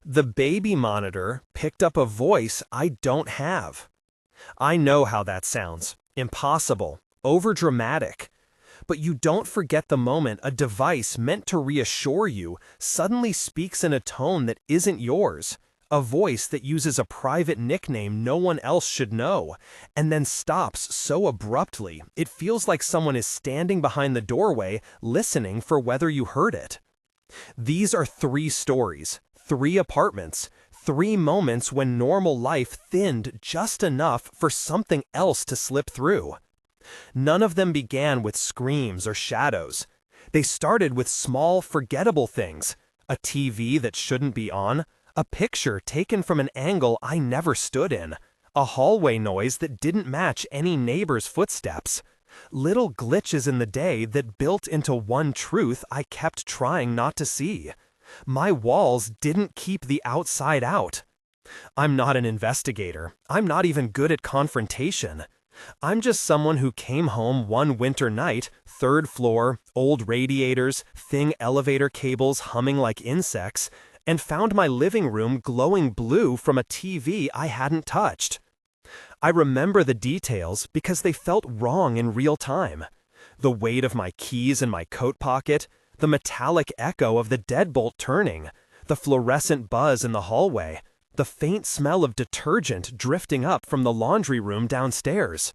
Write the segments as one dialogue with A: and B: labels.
A: The baby monitor picked up a voice I don't have. I know how that sounds. Impossible, overdramatic. But you don't forget the moment a device meant to reassure you suddenly speaks in a tone that isn't yours, a voice that uses a private nickname no one else should know, and then stops so abruptly it feels like someone is standing behind the doorway listening for whether you heard it. These are three stories, three apartments, three moments when normal life thinned just enough for something else to slip through. None of them began with screams or shadows. They started with small, forgettable things: a TV that shouldn't be on, a picture taken from an angle I never stood in, a hallway noise that didn't match any neighbor's footsteps. Little glitches in the day that built into one truth I kept trying not to see. My walls didn't keep the outside out. I'm not an investigator. I'm not even good at confrontation. I'm just someone who came home one winter night, third floor, old radiators, thin elevator cables humming like insects, and found my living room glowing blue from a TV I hadn't touched. I remember the details because they felt wrong in real time. The weight of my keys in my coat pocket, the metallic echo of the deadbolt turning, the fluorescent buzz in the hallway, the faint smell of detergent drifting up from the laundry room downstairs.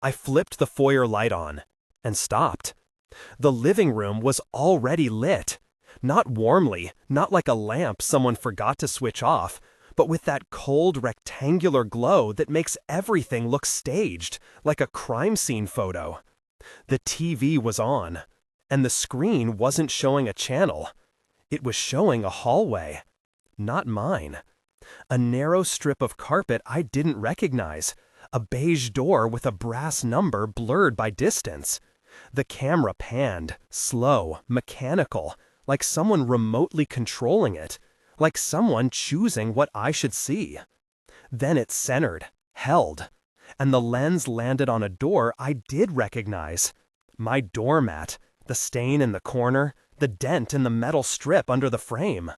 A: I flipped the foyer light on and stopped. The living room was already lit. Not warmly, not like a lamp someone forgot to switch off, but with that cold rectangular glow that makes everything look staged, like a crime scene photo. The TV was on, and the screen wasn't showing a channel. It was showing a hallway. Not mine. A narrow strip of carpet I didn't recognize. A beige door with a brass number blurred by distance. The camera panned, slow, mechanical, like someone remotely controlling it, like someone choosing what I should see. Then it centered, held, and the lens landed on a door I did recognize. My doormat, the stain in the corner, the dent in the metal strip under the frame.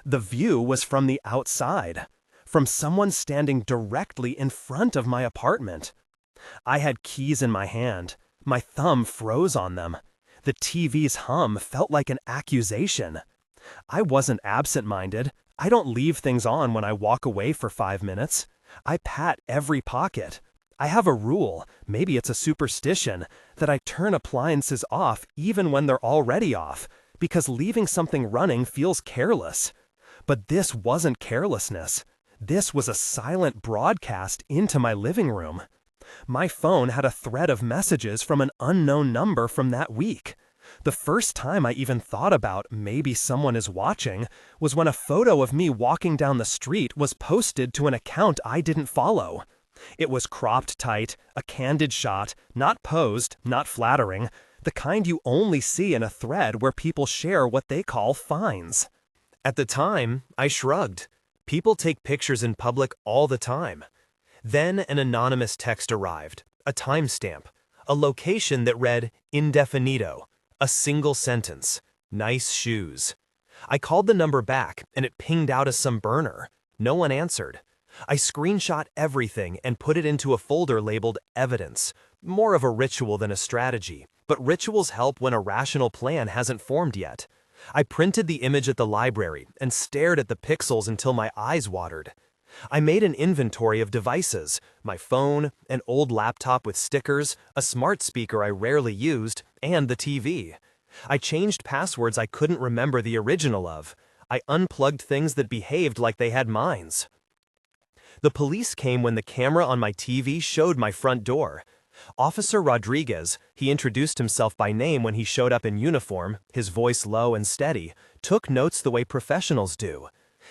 A: The view was from the outside, from someone standing directly in front of my apartment. I had keys in my hand. My thumb froze on them. The TV's hum felt like an accusation. I wasn't absent-minded. I don't leave things on when I walk away for 5 minutes. I pat every pocket. I have a rule, maybe it's a superstition, that I turn appliances off even when they're already off, because leaving something running feels careless. But this wasn't carelessness. This was a silent broadcast into my living room. My phone had a thread of messages from an unknown number from that week. The first time I even thought about maybe someone is watching was when a photo of me walking down the street was posted to an account I didn't follow. It was cropped tight, a candid shot, not posed, not flattering, the kind you only see in a thread where people share what they call finds. At the time, I shrugged. People take pictures in public all the time. Then an anonymous text arrived, a timestamp, a location that read indefinito, a single sentence, nice shoes. I called the number back and it pinged out as some burner. No one answered. I screenshot everything and put it into a folder labeled evidence, more of a ritual than a strategy, but rituals help when a rational plan hasn't formed yet. I printed the image at the library and stared at the pixels until my eyes watered. I made an inventory of devices, my phone, an old laptop with stickers, a smart speaker I rarely used, and the TV. I changed passwords I couldn't remember the original of. I unplugged things that behaved like they had minds. The police came when the camera on my TV showed my front door. Officer Rodriguez, he introduced himself by name when he showed up in uniform, his voice low and steady, took notes the way professionals do.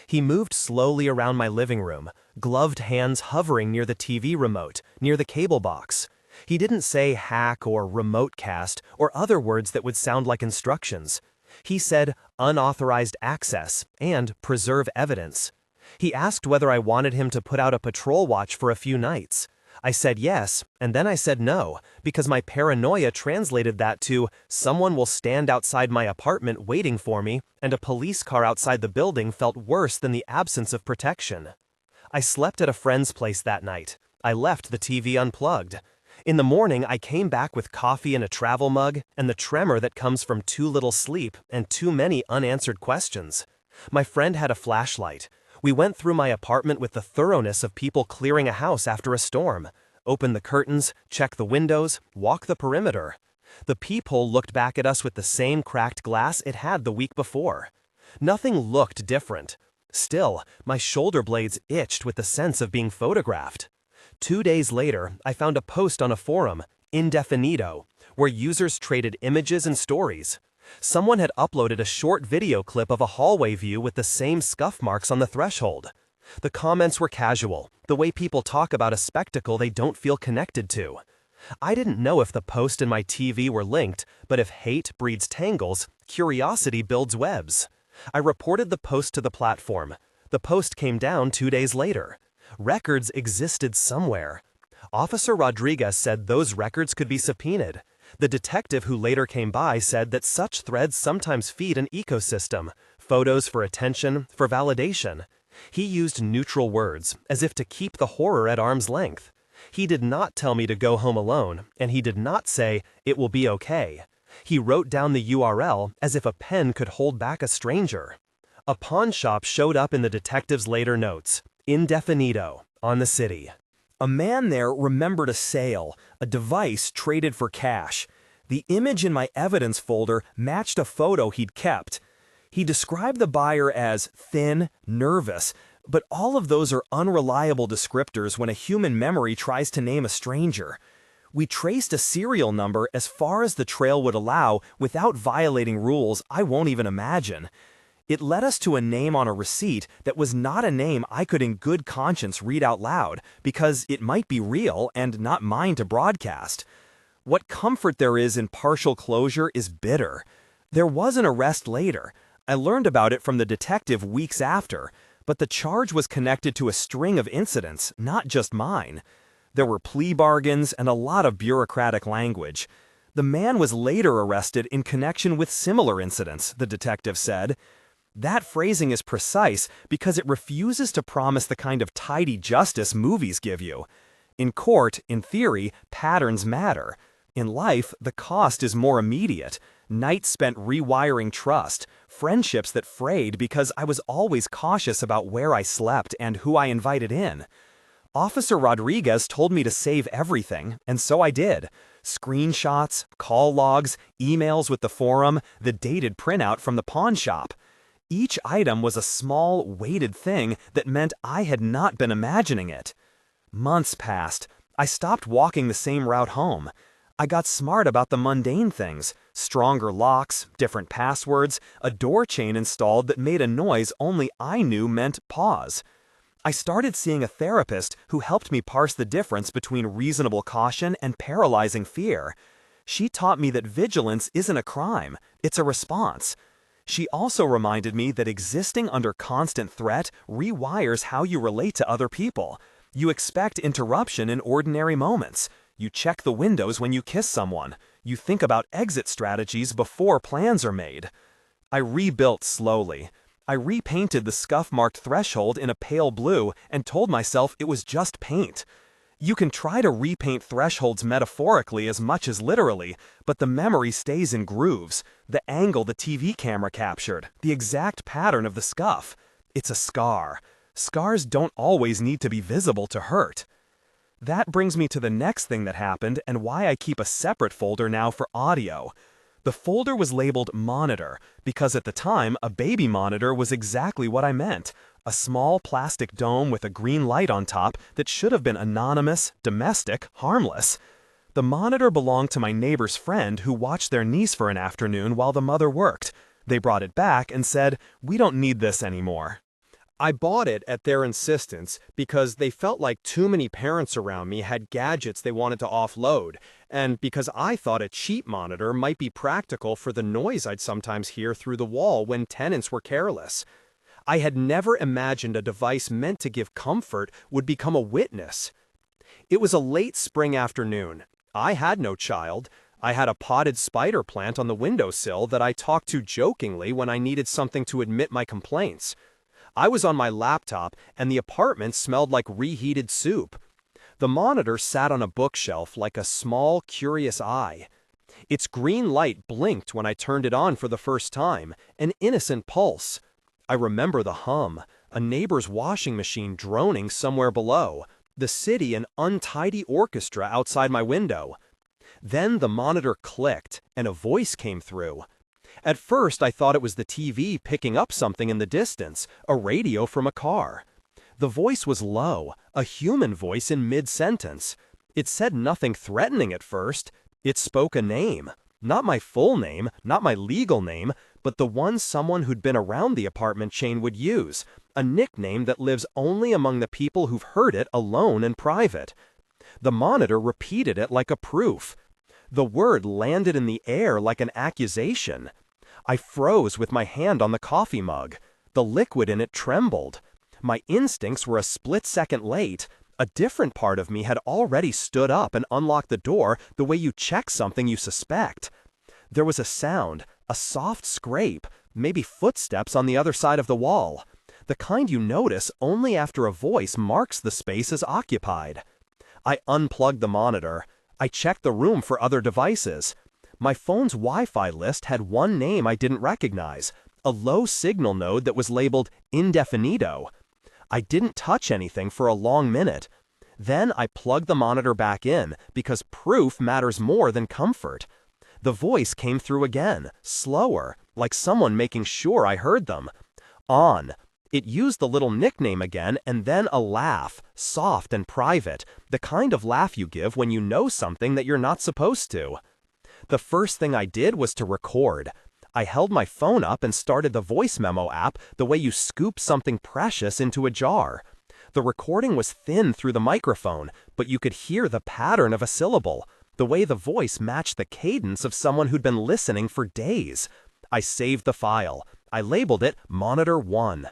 A: He moved slowly around my living room, gloved hands hovering near the TV remote, near the cable box. He didn't say hack or remote cast or other words that would sound like instructions. He said unauthorized access and preserve evidence. He asked whether I wanted him to put out a patrol watch for a few nights. I said yes, and then I said no, because my paranoia translated that to someone will stand outside my apartment waiting for me, and a police car outside the building felt worse than the absence of protection. I slept at a friend's place that night. I left the TV unplugged. In the morning, I came back with coffee in a travel mug and the tremor that comes from too little sleep and too many unanswered questions. My friend had a flashlight. We went through my apartment with the thoroughness of people clearing a house after a storm. Opened the curtains, checked the windows, walked the perimeter. The peephole looked back at us with the same cracked glass it had the week before. Nothing looked different. Still, my shoulder blades itched with the sense of being photographed. 2 days later, I found a post on a forum, Indefinito, where users traded images and stories. Someone had uploaded a short video clip of a hallway view with the same scuff marks on the threshold. The comments were casual, the way people talk about a spectacle they don't feel connected to. I didn't know if the post and my TV were linked, but if hate breeds tangles, curiosity builds webs. I reported the post to the platform. The post came down 2 days later. Records existed somewhere. Officer Rodriguez said those records could be subpoenaed. The detective who later came by said that such threads sometimes feed an ecosystem, photos for attention, for validation. He used neutral words, as if to keep the horror at arm's length. He did not tell me to go home alone, and he did not say, "It will be okay." He wrote down the URL as if a pen could hold back a stranger. A pawn shop showed up in the detective's later notes, Indefinito, on the city. A man there remembered a sale, a device traded for cash. The image in my evidence folder matched a photo he'd kept. He described the buyer as thin, nervous, but all of those are unreliable descriptors when a human memory tries to name a stranger. We traced a serial number as far as the trail would allow without violating rules I won't even imagine. It led us to a name on a receipt that was not a name I could in good conscience read out loud, because it might be real and not mine to broadcast. What comfort there is in partial closure is bitter. There was an arrest later. I learned about it from the detective weeks after, but the charge was connected to a string of incidents, not just mine. There were plea bargains and a lot of bureaucratic language. The man was later arrested in connection with similar incidents, the detective said. That phrasing is precise because it refuses to promise the kind of tidy justice movies give you. In court, in theory, patterns matter. In life, the cost is more immediate. Nights spent rewiring trust, friendships that frayed because I was always cautious about where I slept and who I invited in. Officer Rodriguez told me to save everything, and so I did. Screenshots, call logs, emails with the forum, the dated printout from the pawn shop. Each item was a small, weighted thing that meant I had not been imagining it. Months passed. I stopped walking the same route home. I got smart about the mundane things, stronger locks, different passwords, a door chain installed that made a noise only I knew meant pause. I started seeing a therapist who helped me parse the difference between reasonable caution and paralyzing fear. She taught me that vigilance isn't a crime, it's a response. She also reminded me that existing under constant threat rewires how you relate to other people. You expect interruption in ordinary moments. You check the windows when you kiss someone. You think about exit strategies before plans are made. I rebuilt slowly. I repainted the scuff-marked threshold in a pale blue and told myself it was just paint. You can try to repaint thresholds metaphorically as much as literally, but the memory stays in grooves. The angle the TV camera captured, the exact pattern of the scuff. It's a scar. Scars don't always need to be visible to hurt. That brings me to the next thing that happened and why I keep a separate folder now for audio. The folder was labeled Monitor because at the time a baby monitor was exactly what I meant. A small plastic dome with a green light on top that should have been anonymous, domestic, harmless. The monitor belonged to my neighbor's friend who watched their niece for an afternoon while the mother worked. They brought it back and said, "We don't need this anymore." I bought it at their insistence because they felt like too many parents around me had gadgets they wanted to offload, and because I thought a cheap monitor might be practical for the noise I'd sometimes hear through the wall when tenants were careless. I had never imagined a device meant to give comfort would become a witness. It was a late spring afternoon. I had no child. I had a potted spider plant on the windowsill that I talked to jokingly when I needed something to admit my complaints. I was on my laptop, and the apartment smelled like reheated soup. The monitor sat on a bookshelf like a small, curious eye. Its green light blinked when I turned it on for the first time, an innocent pulse. I remember the hum, a neighbor's washing machine droning somewhere below, the city an untidy orchestra outside my window. Then the monitor clicked, and a voice came through. At first, I thought it was the TV picking up something in the distance, a radio from a car. The voice was low, a human voice in mid-sentence. It said nothing threatening at first. It spoke a name. Not my full name, not my legal name, but the one someone who'd been around the apartment chain would use, a nickname that lives only among the people who've heard it alone and private. The monitor repeated it like a proof. The word landed in the air like an accusation. I froze with my hand on the coffee mug. The liquid in it trembled. My instincts were a split second late. A different part of me had already stood up and unlocked the door the way you check something you suspect. There was a sound, a soft scrape, maybe footsteps on the other side of the wall. The kind you notice only after a voice marks the space as occupied. I unplugged the monitor. I checked the room for other devices. My phone's Wi-Fi list had one name I didn't recognize, a low signal node that was labeled indefinito. I didn't touch anything for a long minute. Then I plugged the monitor back in because proof matters more than comfort. The voice came through again, slower, like someone making sure I heard them. On. It used the little nickname again and then a laugh, soft and private, the kind of laugh you give when you know something that you're not supposed to. The first thing I did was to record. I held my phone up and started the voice memo app the way you scoop something precious into a jar. The recording was thin through the microphone, but you could hear the pattern of a syllable, the way the voice matched the cadence of someone who'd been listening for days. I saved the file. I labeled it Monitor 1.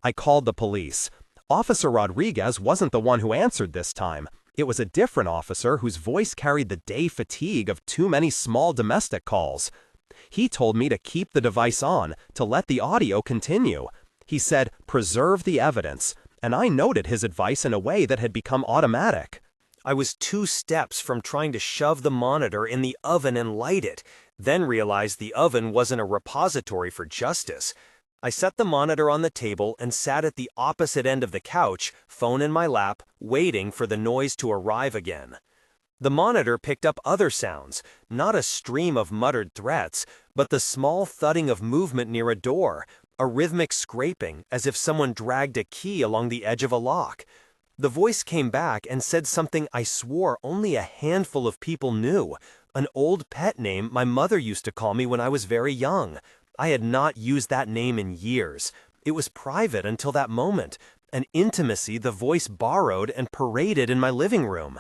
A: I called the police. Officer Rodriguez wasn't the one who answered this time. It was a different officer whose voice carried the day fatigue of too many small domestic calls. He told me to keep the device on, to let the audio continue. He said, preserve the evidence, and I noted his advice in a way that had become automatic. I was 2 steps from trying to shove the monitor in the oven and light it, then realized the oven wasn't a repository for justice. I set the monitor on the table and sat at the opposite end of the couch, phone in my lap, waiting for the noise to arrive again. The monitor picked up other sounds, not a stream of muttered threats, but the small thudding of movement near a door, a rhythmic scraping as if someone dragged a key along the edge of a lock. The voice came back and said something I swore only a handful of people knew, an old pet name my mother used to call me when I was very young. I had not used that name in years. It was private until that moment, an intimacy the voice borrowed and paraded in my living room.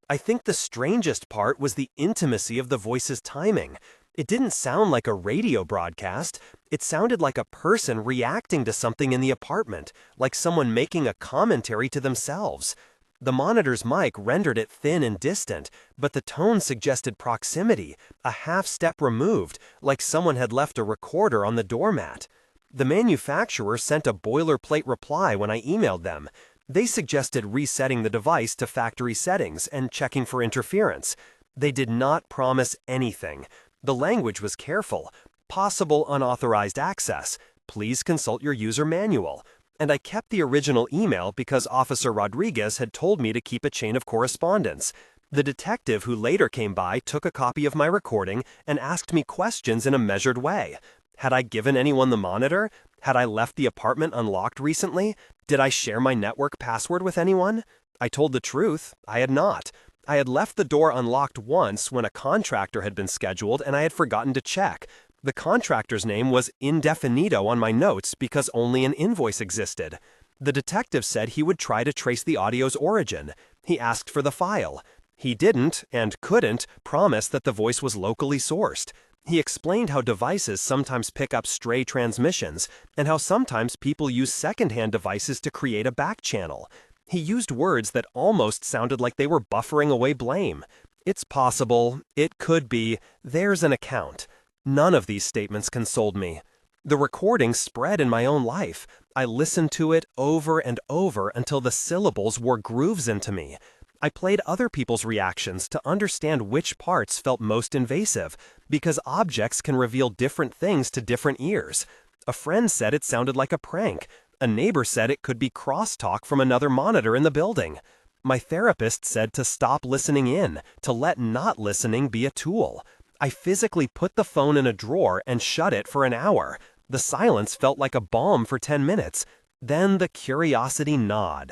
A: I think the strangest part was the intimacy of the voice's timing. It didn't sound like a radio broadcast. It sounded like a person reacting to something in the apartment, like someone making a commentary to themselves. The monitor's mic rendered it thin and distant, but the tone suggested proximity, a half-step removed, like someone had left a recorder on the doormat. The manufacturer sent a boilerplate reply when I emailed them. They suggested resetting the device to factory settings and checking for interference. They did not promise anything. The language was careful. Possible unauthorized access. Please consult your user manual. And I kept the original email because Officer Rodriguez had told me to keep a chain of correspondence. The detective who later came by took a copy of my recording and asked me questions in a measured way. Had I given anyone the monitor? Had I left the apartment unlocked recently? Did I share my network password with anyone? I told the truth. I had not. I had left the door unlocked once when a contractor had been scheduled and I had forgotten to check. The contractor's name was indefinito on my notes because only an invoice existed. The detective said he would try to trace the audio's origin. He asked for the file. He didn't, and couldn't, promise that the voice was locally sourced. He explained how devices sometimes pick up stray transmissions, and how sometimes people use secondhand devices to create a back channel. He used words that almost sounded like they were buffering away blame. It's possible, it could be, there's an account. None of these statements consoled me. The recording spread in my own life. I listened to it over and over until the syllables wore grooves into me. I played other people's reactions to understand which parts felt most invasive, because objects can reveal different things to different ears. A friend said it sounded like a prank. A neighbor said it could be crosstalk from another monitor in the building. My therapist said to stop listening in, to let not listening be a tool. I physically put the phone in a drawer and shut it for an hour. The silence felt like a balm for 10 minutes. Then the curiosity gnawed.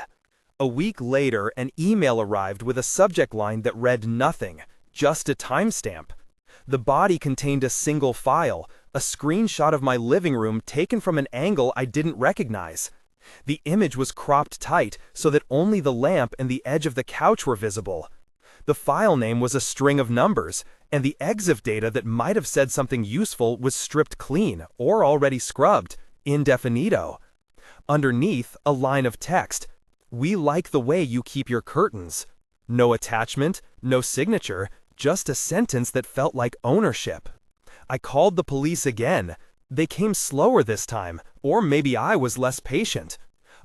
A: A week later, an email arrived with a subject line that read nothing, just a timestamp. The body contained a single file, a screenshot of my living room taken from an angle I didn't recognize. The image was cropped tight so that only the lamp and the edge of the couch were visible. The file name was a string of numbers, and the EXIF data that might have said something useful was stripped clean or already scrubbed, indefinito. Underneath, a line of text. "We like the way you keep your curtains." No attachment, no signature, just a sentence that felt like ownership. I called the police again. They came slower this time, or maybe I was less patient.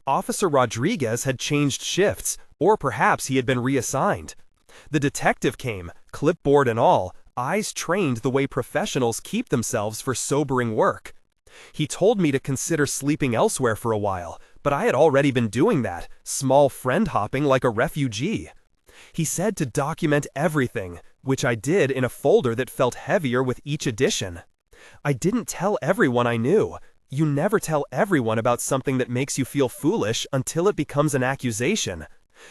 A: Officer Rodriguez had changed shifts, or perhaps he had been reassigned. The detective came, clipboard and all, eyes trained the way professionals keep themselves for sobering work. He told me to consider sleeping elsewhere for a while, but I had already been doing that, small friend hopping like a refugee. He said to document everything, which I did in a folder that felt heavier with each edition. I didn't tell everyone I knew. You never tell everyone about something that makes you feel foolish until it becomes an accusation.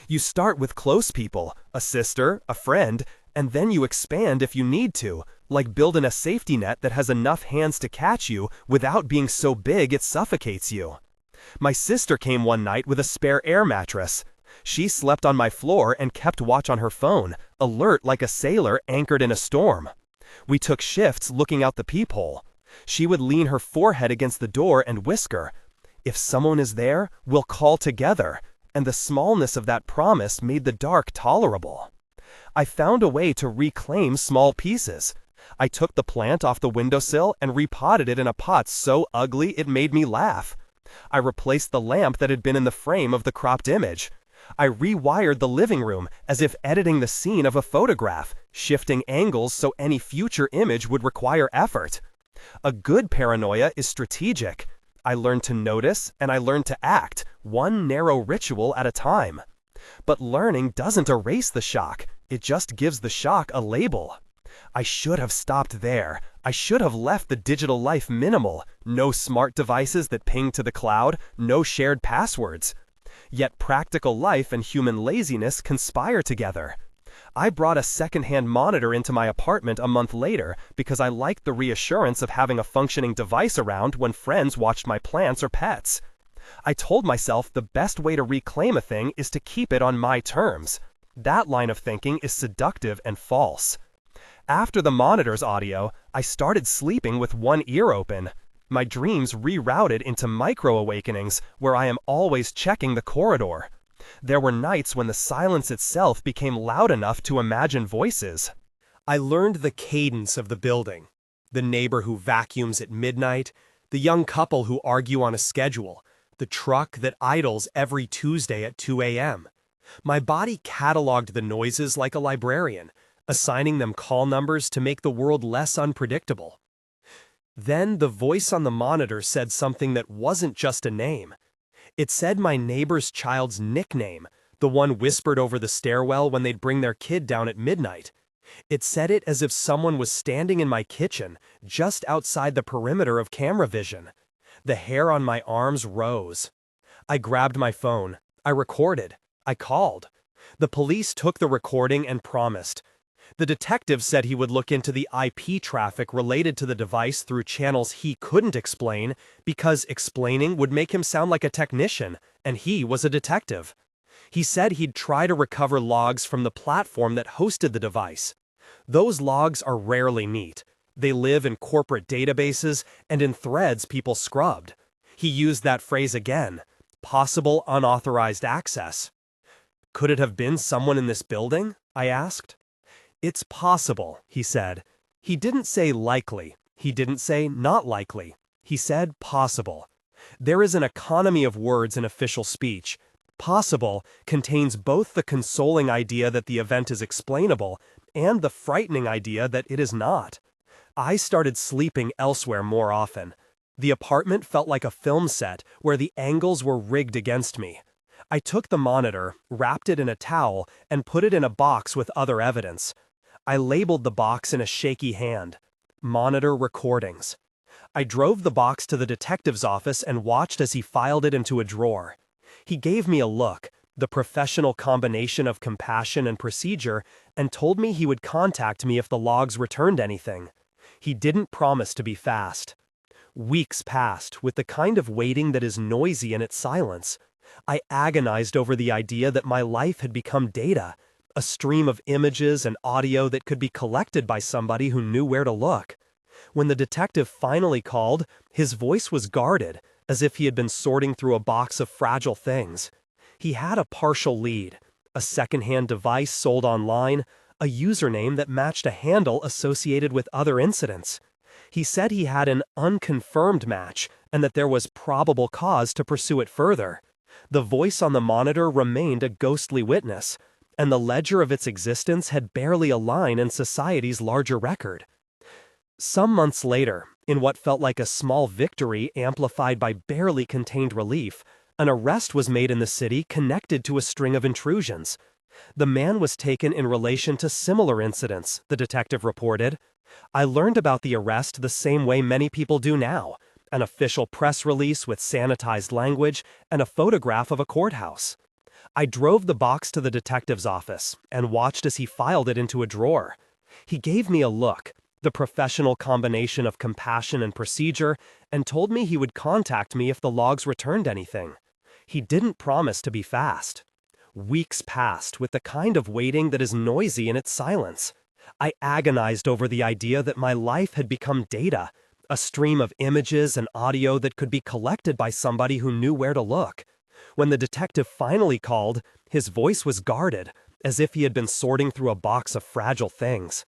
A: You start with close people, a sister, a friend, and then you expand if you need to, like building a safety net that has enough hands to catch you without being so big it suffocates you. My sister came one night with a spare air mattress. She slept on my floor and kept watch on her phone, alert like a sailor anchored in a storm. We took shifts looking out the peephole. She would lean her forehead against the door and whisper, "If someone is there, we'll call together," and the smallness of that promise made the dark tolerable. I found a way to reclaim small pieces. I took the plant off the windowsill and repotted it in a pot so ugly it made me laugh. I replaced the lamp that had been in the frame of the cropped image. I rewired the living room as if editing the scene of a photograph, shifting angles so any future image would require effort. A good paranoia is strategic. I learned to notice and I learned to act, one narrow ritual at a time. But learning doesn't erase the shock, it just gives the shock a label. I should have stopped there. I should have left the digital life minimal, no smart devices that ping to the cloud, no shared passwords. Yet practical life and human laziness conspire together. I brought a second-hand monitor into my apartment a month later because I liked the reassurance of having a functioning device around when friends watched my plants or pets. I told myself the best way to reclaim a thing is to keep it on my terms. That line of thinking is seductive and false. After the monitor's audio, I started sleeping with one ear open. My dreams rerouted into micro-awakenings where I am always checking the corridor. There were nights when the silence itself became loud enough to imagine voices. I learned the cadence of the building. The neighbor who vacuums at midnight, the young couple who argue on a schedule, the truck that idles every Tuesday at 2 a.m. My body cataloged the noises like a librarian, assigning them call numbers to make the world less unpredictable. Then the voice on the monitor said something that wasn't just a name. It said my neighbor's child's nickname, the one whispered over the stairwell when they'd bring their kid down at midnight. It said it as if someone was standing in my kitchen, just outside the perimeter of camera vision. The hair on my arms rose. I grabbed my phone. I recorded. I called. The police took the recording and promised. The detective said he would look into the IP traffic related to the device through channels he couldn't explain because explaining would make him sound like a technician, and he was a detective. He said he'd try to recover logs from the platform that hosted the device. Those logs are rarely neat. They live in corporate databases and in threads people scrubbed. He used that phrase again, possible unauthorized access. Could it have been someone in this building? I asked. It's possible, he said. He didn't say likely. He didn't say not likely. He said possible. There is an economy of words in official speech. Possible contains both the consoling idea that the event is explainable and the frightening idea that it is not. I started sleeping elsewhere more often. The apartment felt like a film set where the angles were rigged against me. I took the monitor, wrapped it in a towel, and put it in a box with other evidence. I labeled the box in a shaky hand. Monitor recordings. I drove the box to the detective's office and watched as he filed it into a drawer. He gave me a look, the professional combination of compassion and procedure, and told me he would contact me if the logs returned anything. He didn't promise to be fast. Weeks passed, with the kind of waiting that is noisy in its silence. I agonized over the idea that my life had become data, a stream of images and audio that could be collected by somebody who knew where to look. When the detective finally called, his voice was guarded, as if he had been sorting through a box of fragile things. He had a partial lead, a secondhand device sold online, a username that matched a handle associated with other incidents. He said he had an unconfirmed match and that there was probable cause to pursue it further. The voice on the monitor remained a ghostly witness, and the ledger of its existence had barely a line in society's larger record. Some months later, in what felt like a small victory amplified by barely contained relief, an arrest was made in the city connected to a string of intrusions. The man was taken in relation to similar incidents, the detective reported. I learned about the arrest the same way many people do now, an official press release with sanitized language and a photograph of a courthouse. I drove the box to the detective's office and watched as he filed it into a drawer. He gave me a look, the professional combination of compassion and procedure, and told me he would contact me if the logs returned anything. He didn't promise to be fast. Weeks passed with the kind of waiting that is noisy in its silence. I agonized over the idea that my life had become data, a stream of images and audio that could be collected by somebody who knew where to look. When the detective finally called, his voice was guarded, as if he had been sorting through a box of fragile things.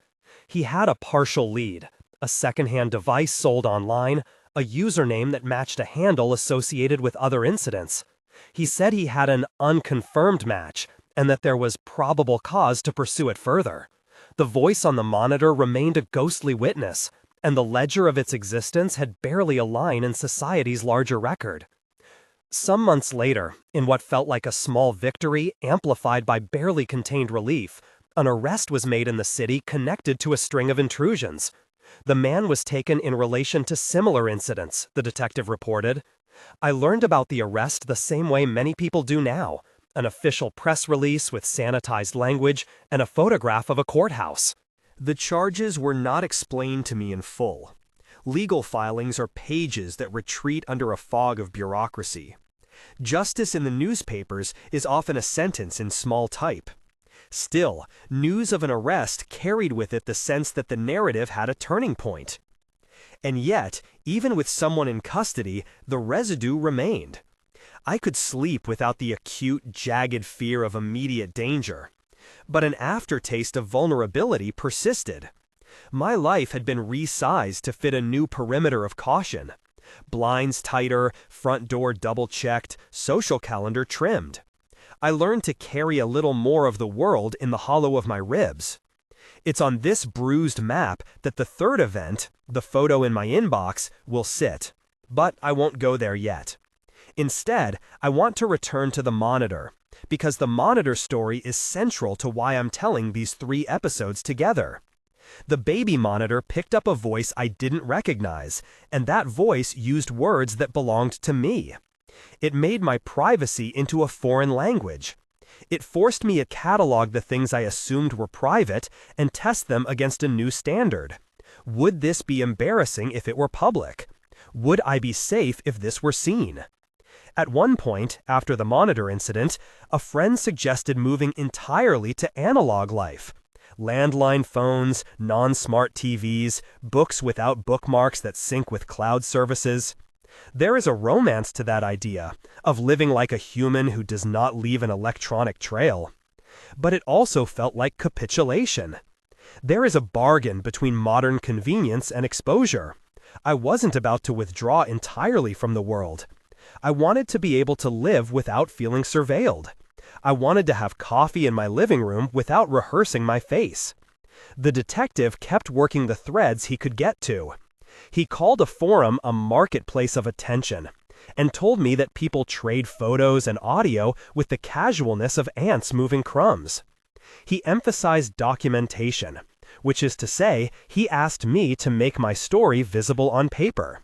A: He had a partial lead, a secondhand device sold online, a username that matched a handle associated with other incidents. He said he had an unconfirmed match and that there was probable cause to pursue it further. The voice on the monitor remained a ghostly witness, and the ledger of its existence had barely a line in society's larger record. Some months later, in what felt like a small victory amplified by barely contained relief, an arrest was made in the city connected to a string of intrusions. The man was taken in relation to similar incidents, the detective reported. I learned about the arrest the same way many people do now, an official press release with sanitized language and a photograph of a courthouse. The charges were not explained to me in full. Legal filings are pages that retreat under a fog of bureaucracy. Justice in the newspapers is often a sentence in small type. Still, news of an arrest carried with it the sense that the narrative had a turning point. And yet, even with someone in custody, the residue remained. I could sleep without the acute, jagged fear of immediate danger. But an aftertaste of vulnerability persisted. My life had been resized to fit a new perimeter of caution. Blinds tighter, front door double-checked, social calendar trimmed. I learned to carry a little more of the world in the hollow of my ribs. It's on this bruised map that the third event, the photo in my inbox, will sit. But I won't go there yet. Instead, I want to return to the monitor, because the monitor story is central to why I'm telling these 3 episodes together. The baby monitor picked up a voice I didn't recognize, and that voice used words that belonged to me. It made my privacy into a foreign language. It forced me to catalog the things I assumed were private and test them against a new standard. Would this be embarrassing if it were public? Would I be safe if this were seen? At one point, after the monitor incident, a friend suggested moving entirely to analog life. Landline phones, non-smart TVs, books without bookmarks that sync with cloud services. There is a romance to that idea of living like a human who does not leave an electronic trail. But it also felt like capitulation. There is a bargain between modern convenience and exposure. I wasn't about to withdraw entirely from the world. I wanted to be able to live without feeling surveilled. I wanted to have coffee in my living room without rehearsing my face. The detective kept working the threads he could get to. He called a forum a marketplace of attention, and told me that people trade photos and audio with the casualness of ants moving crumbs. He emphasized documentation, which is to say, he asked me to make my story visible on paper.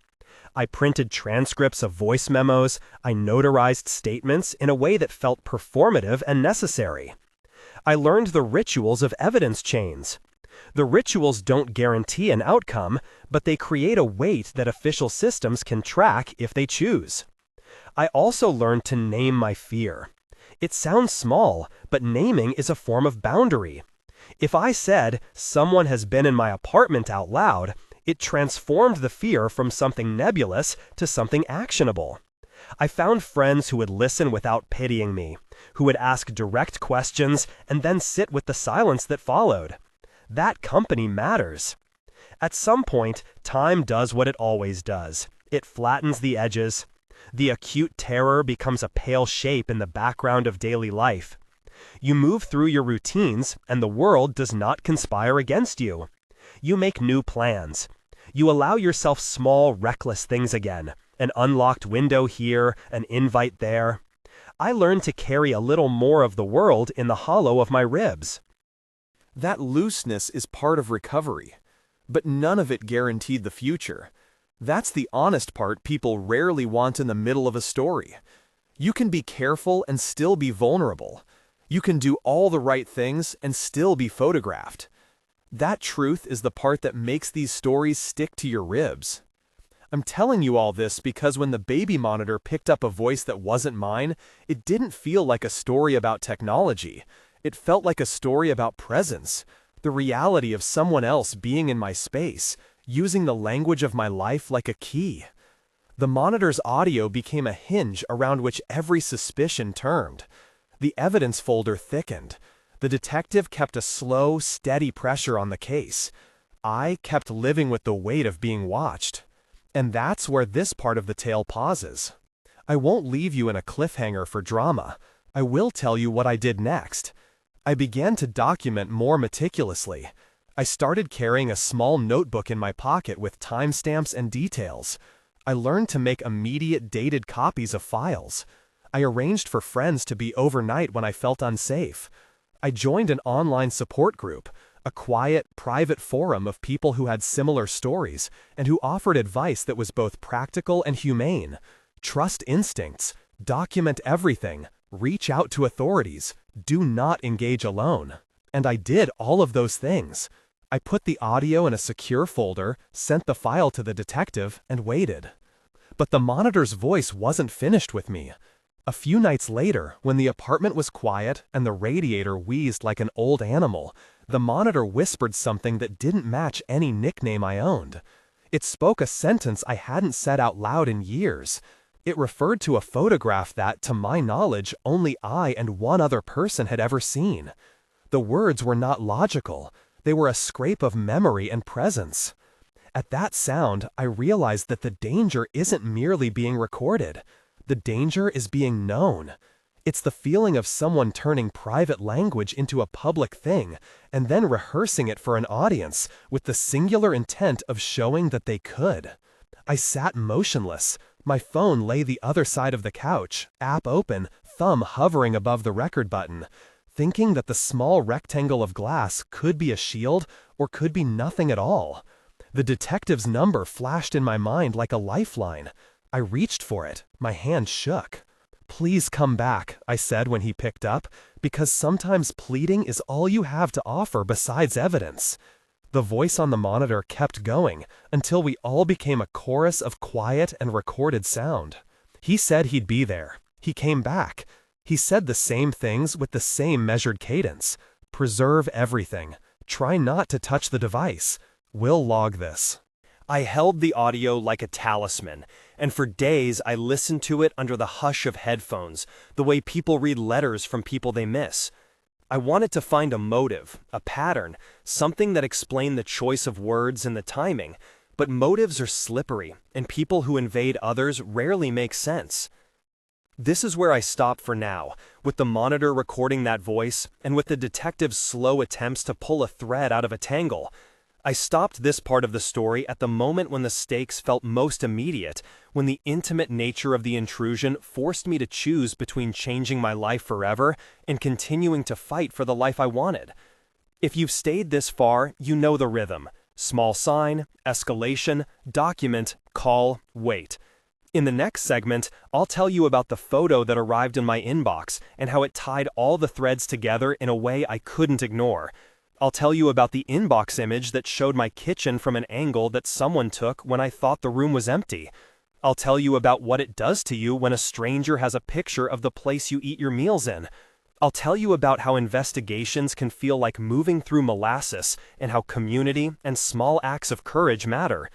A: I printed transcripts of voice memos, I notarized statements in a way that felt performative and necessary. I learned the rituals of evidence chains. The rituals don't guarantee an outcome, but they create a weight that official systems can track if they choose. I also learned to name my fear. It sounds small, but naming is a form of boundary. If I said, "Someone has been in my apartment" out loud, it transformed the fear from something nebulous to something actionable. I found friends who would listen without pitying me, who would ask direct questions and then sit with the silence that followed. That company matters. At some point, time does what it always does. It flattens the edges. The acute terror becomes a pale shape in the background of daily life. You move through your routines, and the world does not conspire against you. You make new plans. You allow yourself small, reckless things again. An unlocked window here, an invite there. I learned to carry a little more of the world in the hollow of my ribs.
B: That looseness is part of recovery, but none of it guaranteed the future. That's the honest part people rarely want in the middle of a story. You can be careful and still be vulnerable. You can do all the right things and still be photographed. That truth is the part that makes these stories stick to your ribs. I'm telling you all this because when the baby monitor picked up a voice that wasn't mine, it didn't feel like a story about technology. It felt like a story about presence, the reality of someone else being in my space, using the language of my life like a key. The monitor's audio became a hinge around which every suspicion turned. The evidence folder thickened. The detective kept a slow, steady pressure on the case. I kept living with the weight of being watched. And that's where this part of the tale pauses. I won't leave you in a cliffhanger for drama. I will tell you what I did next. I began to document more meticulously. I started carrying a small notebook in my pocket with timestamps and details. I learned to make immediate dated copies of files. I arranged for friends to be overnight when I felt unsafe. I joined an online support group, a quiet, private forum of people who had similar stories and who offered advice that was both practical and humane. Trust instincts, document everything, reach out to authorities, do not engage alone. And I did all of those things. I put the audio in a secure folder, sent the file to the detective, and waited. But the monitor's voice wasn't finished with me. A few nights later, when the apartment was quiet and the radiator wheezed like an old animal, the monitor whispered something that didn't match any nickname I owned. It spoke a sentence I hadn't said out loud in years. It referred to a photograph that, to my knowledge, only I and one other person had ever seen. The words were not logical. They were a scrape of memory and presence. At that sound, I realized that the danger isn't merely being recorded. The danger is being known. It's the feeling of someone turning private language into a public thing and then rehearsing it for an audience with the singular intent of showing that they could. I sat motionless. My phone lay the other side of the couch, app open, thumb hovering above the record button, thinking that the small rectangle of glass could be a shield or could be nothing at all. The detective's number flashed in my mind like a lifeline. I reached for it. My hand shook. "Please come back," I said when he picked up, because sometimes pleading is all you have to offer besides evidence. The voice on the monitor kept going until we all became a chorus of quiet and recorded sound. He said he'd be there. He came back. He said the same things with the same measured cadence. Preserve everything. Try not to touch the device. We'll log this. I held the audio like a talisman,
A: and for days I listened to it under the hush of headphones, the way people read letters from people they miss. I wanted to find a motive, a pattern, something that explained the choice of words and the timing, but motives are slippery, and people who invade others rarely make sense. This is where I stop for now, with the monitor recording that voice, and with the detective's slow attempts to pull a thread out of a tangle. I stopped this part of the story at the moment when the stakes felt most immediate, when the intimate nature of the intrusion forced me to choose between changing my life forever and continuing to fight for the life I wanted. If you've stayed this far, you know the rhythm. Small sign, escalation, document, call, wait. In the next segment, I'll tell you about the photo that arrived in my inbox and how it tied all the threads together in a way I couldn't ignore. I'll tell you about the inbox image that showed my kitchen from an angle that someone took when I thought the room was empty. I'll tell you about what it does to you when a stranger has a picture of the place you eat your meals in. I'll tell you about how investigations can feel like moving through molasses and how community and small acts of courage matter.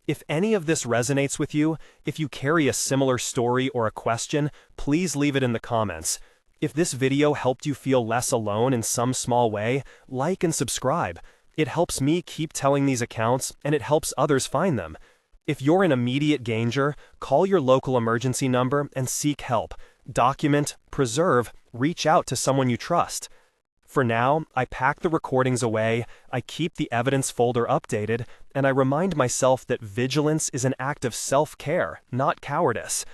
A: If any of this resonates with you, if you carry a similar story or a question, please leave it in the comments. If this video helped you feel less alone in some small way, like and subscribe. It helps me keep telling these accounts, and it helps others find them. If you're in immediate danger, call your local emergency number and seek help. Document, preserve, reach out to someone you trust. For now, I pack the recordings away, I keep the evidence folder updated, and I remind myself that vigilance is an act of self-care, not cowardice.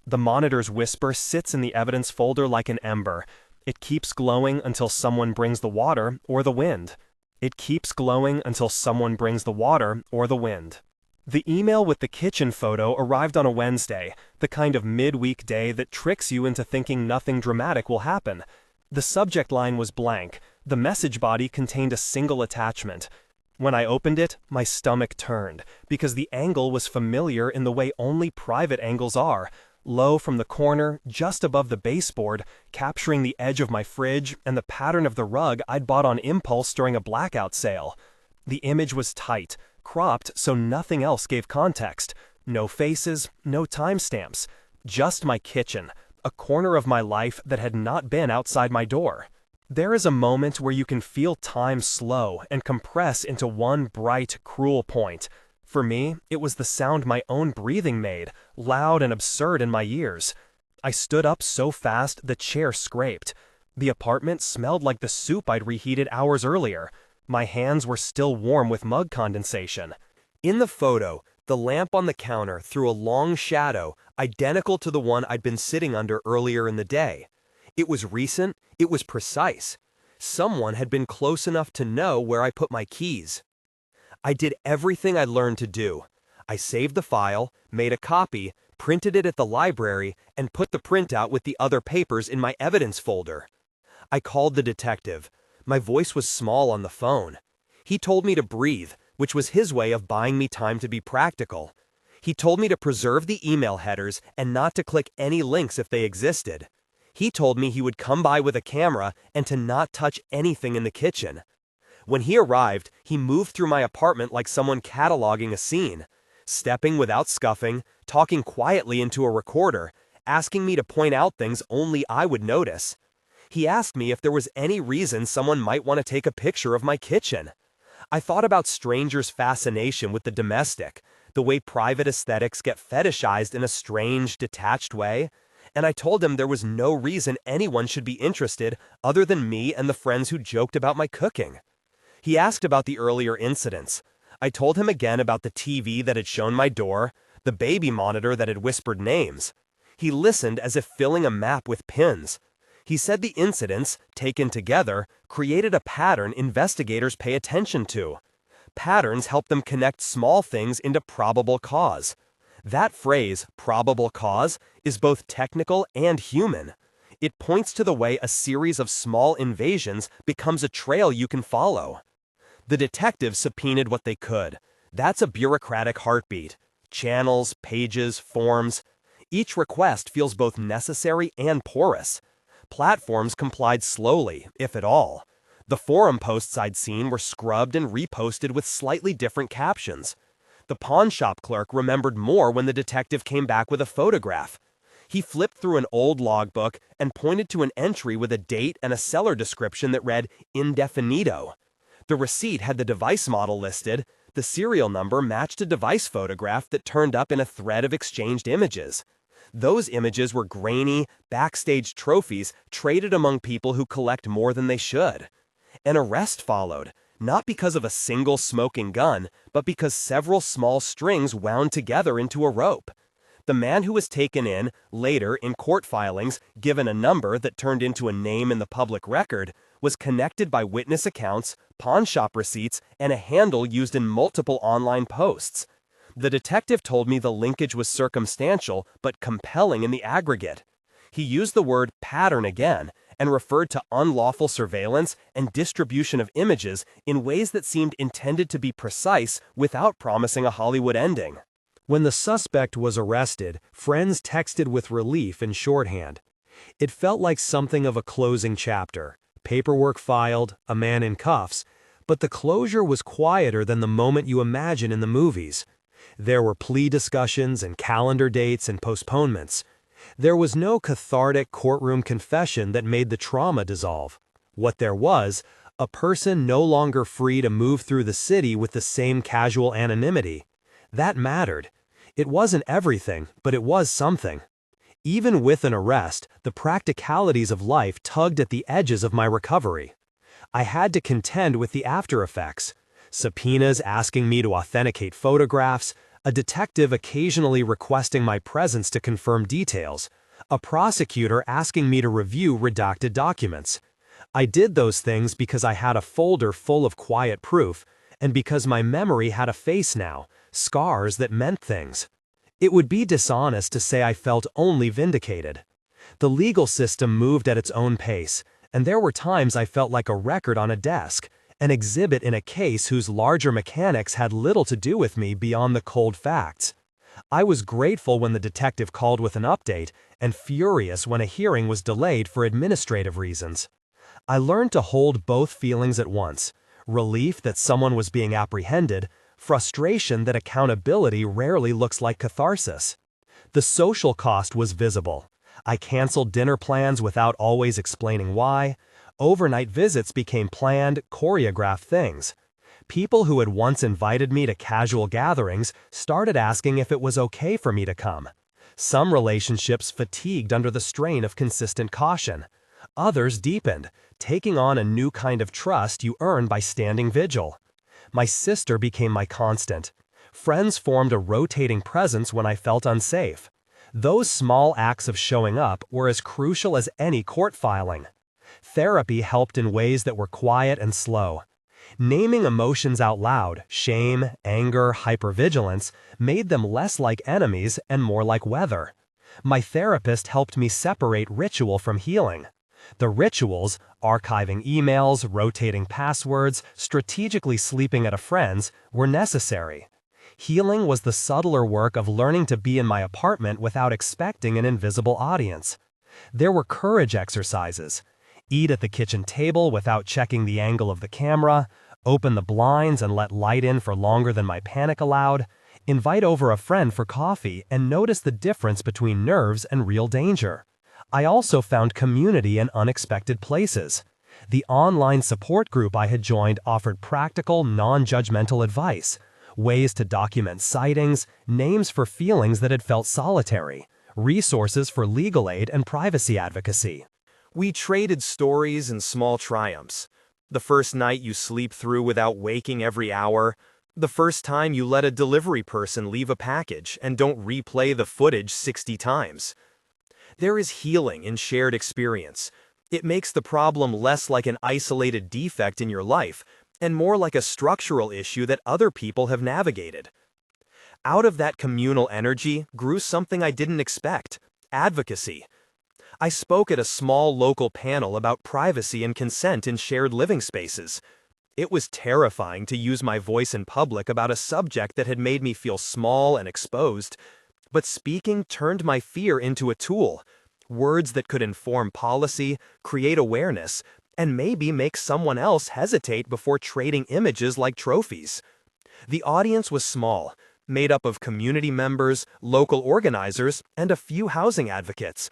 A: The monitor's whisper sits in the evidence folder like an ember. It keeps glowing until someone brings the water or the wind. It keeps glowing until someone brings the water or the wind. The email with the kitchen photo arrived on a Wednesday, the kind of midweek day that tricks you into thinking nothing dramatic will happen. The subject line was blank. The message body contained a single attachment. When I opened it, my stomach turned, because the angle was familiar in the way only private angles are. Low from the corner, just above the baseboard, capturing the edge of my fridge and the pattern of the rug I'd bought on impulse during a blackout sale. The image was tight, cropped so nothing else gave context. No faces, no timestamps. Just my kitchen, a corner of my life that had not been outside my door. There is a moment where you can feel time slow and compress into one bright, cruel point. For me, it was the sound my own breathing made, loud and absurd in my ears. I stood up so fast the chair scraped. The apartment smelled like the soup I'd reheated hours earlier. My hands were still warm with mug condensation. In the photo, the lamp on the counter threw a long shadow, identical to the one I'd been sitting under earlier in the day. It was recent, it was precise. Someone had been close enough to know where I put my keys. I did everything I learned to do. I saved the file, made a copy, printed it at the library, and put the printout with the other papers in my evidence folder. I called the detective. My voice was small on the phone. He told me to breathe, which was his way of buying me time to be practical. He told me to preserve the email headers and not to click any links if they existed. He told me he would come by with a camera and to not touch anything in the kitchen. When he arrived, he moved through my apartment like someone cataloging a scene, stepping without scuffing, talking quietly into a recorder, asking me to point out things only I would notice. He asked me if there was any reason someone might want to take a picture of my kitchen. I thought about strangers' fascination with the domestic, the way private aesthetics get fetishized in a strange, detached way, and I told him there was no reason anyone should be interested other than me and the friends who joked about my cooking. He asked about the earlier incidents. I told him again about the TV that had shown my door, the baby monitor that had whispered names. He listened as if filling a map with pins. He said the incidents, taken together, created a pattern investigators pay attention to. Patterns help them connect small things into probable cause. That phrase, probable cause, is both technical and human. It points to the way a series of small invasions becomes a trail you can follow. The detectives subpoenaed what they could. That's a bureaucratic heartbeat. Channels, pages, forms. Each request feels both necessary and porous. Platforms complied slowly, if at all. The forum posts I'd seen were scrubbed and reposted with slightly different captions.
B: The pawnshop clerk remembered more when the detective came back with a photograph. He flipped through an old logbook and pointed to an entry with a date and a seller description that read indefinito. The receipt had the device model listed. The serial number matched a device photograph that turned up in a thread of exchanged images. Those images were grainy, backstage trophies traded among people who collect more than they should. An arrest followed, not because of a single smoking gun, but because several small strings wound together into a rope. The man who was taken in, later, in court filings, given a number that turned into a name in the public record, was connected by witness accounts, pawnshop receipts, and a handle used in multiple online posts. The detective told me the linkage was circumstantial but compelling in the aggregate. He used the word pattern again and referred to unlawful surveillance and distribution of images in ways that seemed intended to be precise without promising a Hollywood ending.
A: When the suspect was arrested, friends texted with relief in shorthand. It felt like something of a closing chapter. Paperwork filed, a man in cuffs, but the closure was quieter than the moment you imagine in the movies. There were plea discussions and calendar dates and postponements. There was no cathartic courtroom confession that made the trauma dissolve. What there was, a person no longer free to move through the city with the same casual anonymity. That mattered. It wasn't everything, but it was something. Even with an arrest, the practicalities of life tugged at the edges of my recovery. I had to contend with the after effects. Subpoenas asking me to authenticate photographs, a detective occasionally requesting my presence to confirm details, a prosecutor asking me to review redacted documents. I did those things because I had a folder full of quiet proof, and because my memory had a face now, scars that meant things. It would be dishonest to say I felt only vindicated. The legal system moved at its own pace, and there were times I felt like a record on a desk, an exhibit in a case whose larger mechanics had little to do with me beyond the cold facts. I was grateful when the detective called with an update, and furious when a hearing was delayed for administrative reasons. I learned to hold both feelings at once: relief that someone was being apprehended, frustration that accountability rarely looks like catharsis. The social cost was visible. I canceled dinner plans without always explaining why. Overnight visits became planned, choreographed things. People who had once invited me to casual gatherings started asking if it was okay for me to come. Some relationships fatigued under the strain of consistent caution. Others deepened, taking on a new kind of trust you earn by standing vigil. My sister became my constant. Friends formed a rotating presence when I felt unsafe. Those small acts of showing up were as crucial as any court filing. Therapy helped in ways that were quiet and slow. Naming emotions out loud, shame, anger, hypervigilance, made them less like enemies and more like weather. My therapist helped me separate ritual from healing. The rituals, archiving emails, rotating passwords, strategically sleeping at a friend's, were necessary. Healing was the subtler work of learning to be in my apartment without expecting an invisible audience. There were courage exercises. Eat at the kitchen table without checking the angle of the camera, open the blinds and let light in for longer than my panic allowed, invite over a friend for coffee and notice the difference between nerves and real danger. I also found community in unexpected places. The online support group I had joined offered practical, non-judgmental advice, ways to document sightings, names for feelings that had felt solitary, resources for legal aid and privacy advocacy.
B: We traded stories and small triumphs. The first night you sleep through without waking every hour. The first time you let a delivery person leave a package and don't replay the footage 60 times. There is healing in shared experience. It makes the problem less like an isolated defect in your life and more like a structural issue that other people have navigated. Out of that communal energy grew something I didn't expect: advocacy. I spoke at a small local panel about privacy and consent in shared living spaces. It was terrifying to use my voice in public about a subject that had made me feel small and exposed. But speaking turned my fear into a tool. Words that could inform policy, create awareness, and maybe make someone else hesitate before trading images like trophies. The audience was small,
A: made up of community members, local organizers, and a few housing advocates.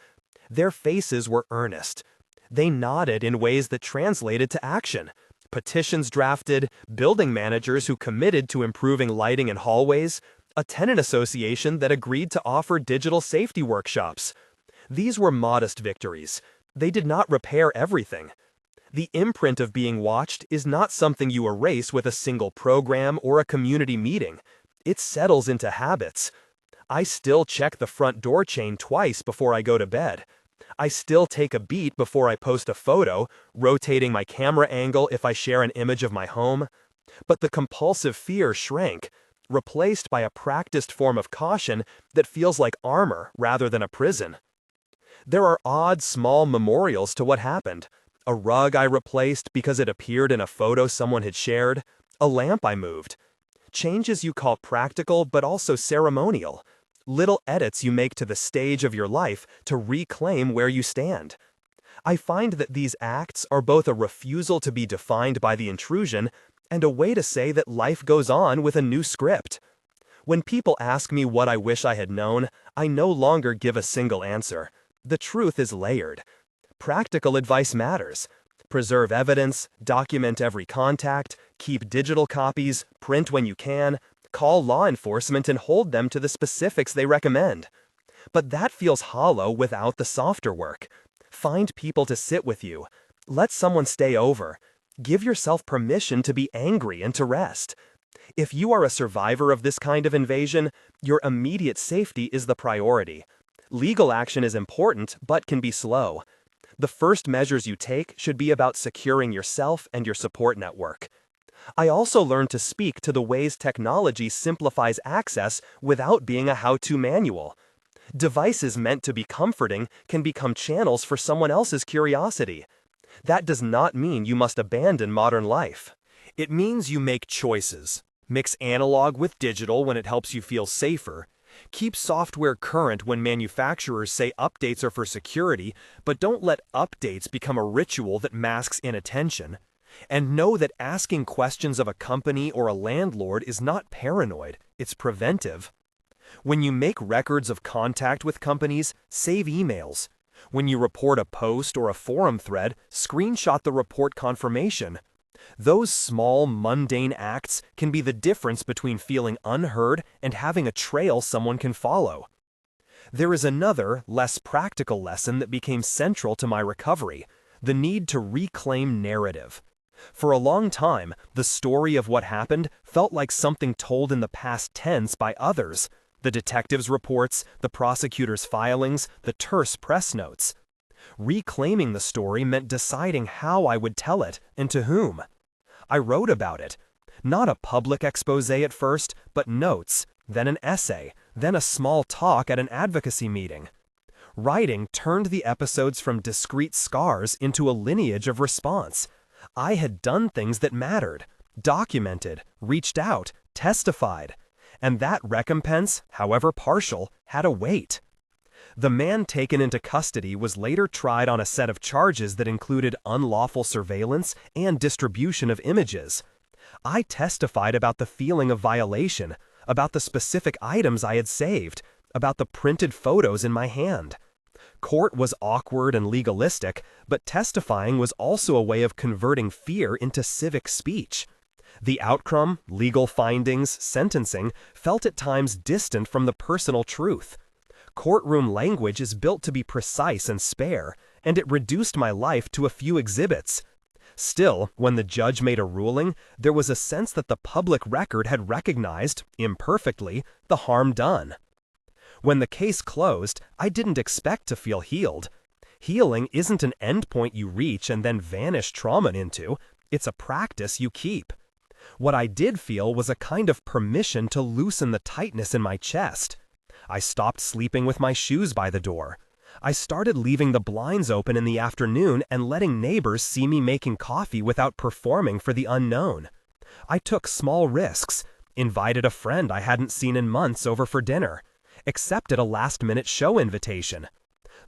A: Their faces were earnest. They nodded in ways that translated to action. Petitions drafted, building managers who committed to improving lighting in hallways, a tenant association that agreed to offer digital safety workshops. These were modest victories. They did not repair everything. The imprint of being watched is not something you erase with a single program or a community meeting. It settles into habits. I still check the front door chain twice before I go to bed. I still take a beat before I post a photo, rotating my camera angle if I share an image of my home. But the compulsive fear shrank, replaced by a practiced form of caution that feels like armor rather than a prison. There are odd, small memorials to what happened. A rug I replaced because it appeared in a photo someone had shared. A lamp I moved. Changes you call practical but also ceremonial. Little edits you make to the stage of your life to reclaim where you stand. I find that these acts are both a refusal to be defined by the intrusion and a way to say that life goes on with a new script. When people ask me what I wish I had known, I no longer give a single answer. The truth is layered. Practical advice matters. Preserve evidence, document every contact, keep digital copies, print when you can, call law enforcement and hold them to the specifics they recommend. But that feels hollow without the softer work. Find people to sit with you. Let someone stay over. Give yourself permission to be angry and to rest. If you are a survivor of this kind of invasion, your immediate safety is the priority. Legal action is important, but can be slow. The first measures you take should be about securing yourself and your support network. I also learned to speak to the ways technology simplifies access without being a how-to manual. Devices meant to be comforting can become channels for someone else's curiosity. That does not mean you must abandon modern life. It means you make choices. Mix analog with digital when it helps you feel safer. Keep software current when manufacturers say updates are for security, but don't let updates become a ritual that masks inattention. And know that asking questions of a company or a landlord is not paranoid, it's preventive. When you make records of contact with companies, save emails. When you report a post or a forum thread, screenshot the report confirmation. Those small, mundane acts can be the difference between feeling unheard and having a trail someone can follow. There is another, less practical lesson that became central to my recovery: the need to reclaim narrative. For a long time, the story of what happened felt like something told in the past tense by others: the detective's reports, the prosecutor's filings, the terse press notes. Reclaiming the story meant deciding how I would tell it and to whom. I wrote about it. Not a public expose at first, but notes, then an essay, then a small talk at an advocacy meeting. Writing turned the episodes from discrete scars into a lineage of response. I had done things that mattered, documented, reached out, testified. And that recompense, however partial, had a weight. The man taken into custody was later tried on a set of charges that included unlawful surveillance and distribution of images. I testified about the feeling of violation, about the specific items I had saved, about the printed photos in my hand. Court was awkward and legalistic, but testifying was also a way of converting fear into civic speech. The outcome, legal findings, sentencing, felt at times distant from the personal truth. Courtroom language is built to be precise and spare, and it reduced my life to a few exhibits. Still, when the judge made a ruling, there was a sense that the public record had recognized, imperfectly, the harm done. When the case closed, I didn't expect to feel healed. Healing isn't an endpoint you reach and then vanish trauma into. It's a practice you keep. What I did feel was a kind of permission to loosen the tightness in my chest. I stopped sleeping with my shoes by the door. I started leaving the blinds open in the afternoon and letting neighbors see me making coffee without performing for the unknown. I took small risks, invited a friend I hadn't seen in months over for dinner, accepted a last-minute show invitation.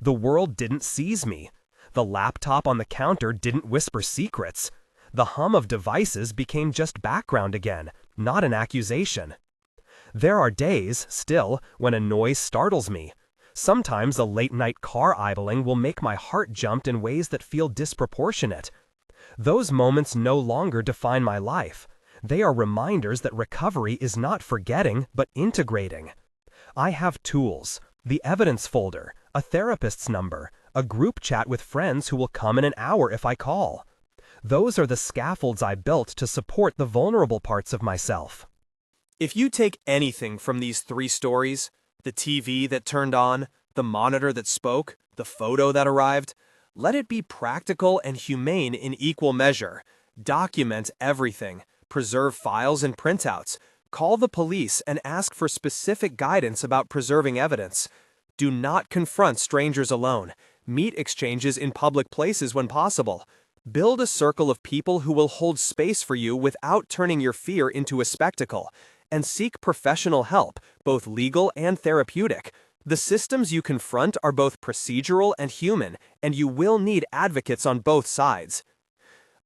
A: The world didn't seize me. The laptop on the counter didn't whisper secrets. The hum of devices became just background again, not an accusation. There are days, still, when a noise startles me. Sometimes a late-night car idling will make my heart jump in ways that feel disproportionate. Those moments no longer define my life. They are reminders that recovery is not forgetting, but integrating. I have tools, the evidence folder, a therapist's number, a group chat with friends who will come in an hour if I call. Those are the scaffolds I built to support the vulnerable parts of myself.
B: If you take anything from these 3 stories, the TV that turned on, the monitor that spoke, the photo that arrived, let it be practical and humane in equal measure. Document everything. Preserve files and printouts. Call the police and ask for specific guidance about preserving evidence. Do not confront strangers alone. Meet exchanges in public places when possible. Build a circle of people who will hold space for you without turning your fear into a spectacle. And seek professional help, both legal and therapeutic. The systems you confront are both procedural and human, and you will need advocates on both sides.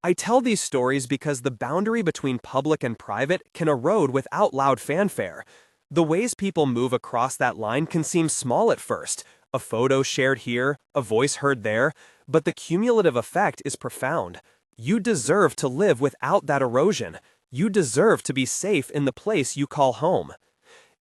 B: I tell these stories because the boundary between public and private can erode without loud fanfare. The ways people move across that line can seem small at first, a photo shared here, a voice heard there, but the cumulative effect is profound. You deserve to live without that erosion. You deserve to be safe in the place you call home.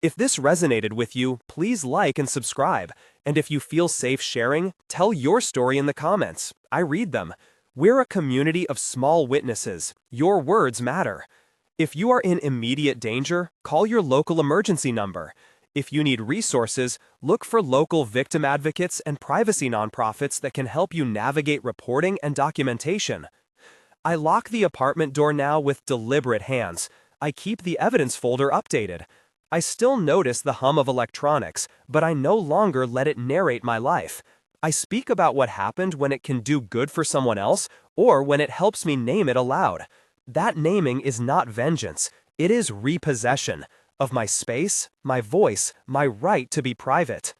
B: If this resonated with you, please like and subscribe. And if you feel safe sharing, tell your story in the comments. I read them. We're a community of small witnesses. Your words matter. If you are in immediate danger, call your local emergency number. If you need resources, look for local victim advocates and privacy nonprofits that can help you navigate reporting and documentation. I lock the apartment door now with deliberate hands. I keep the evidence folder updated. I still notice the hum of electronics, but I no longer let it narrate my life. I speak about what happened when it can do good for someone else, or when it helps me name it aloud. That naming is not vengeance. It is repossession of my space, my voice, my right to be private.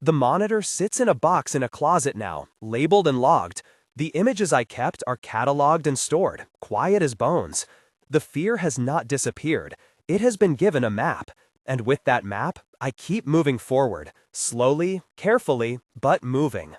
B: The monitor sits in a box in a closet now, labeled and logged. The images I kept are cataloged and stored, quiet as bones. The fear has not disappeared. It has been given a map. And with that map, I keep moving forward, slowly, carefully, but moving.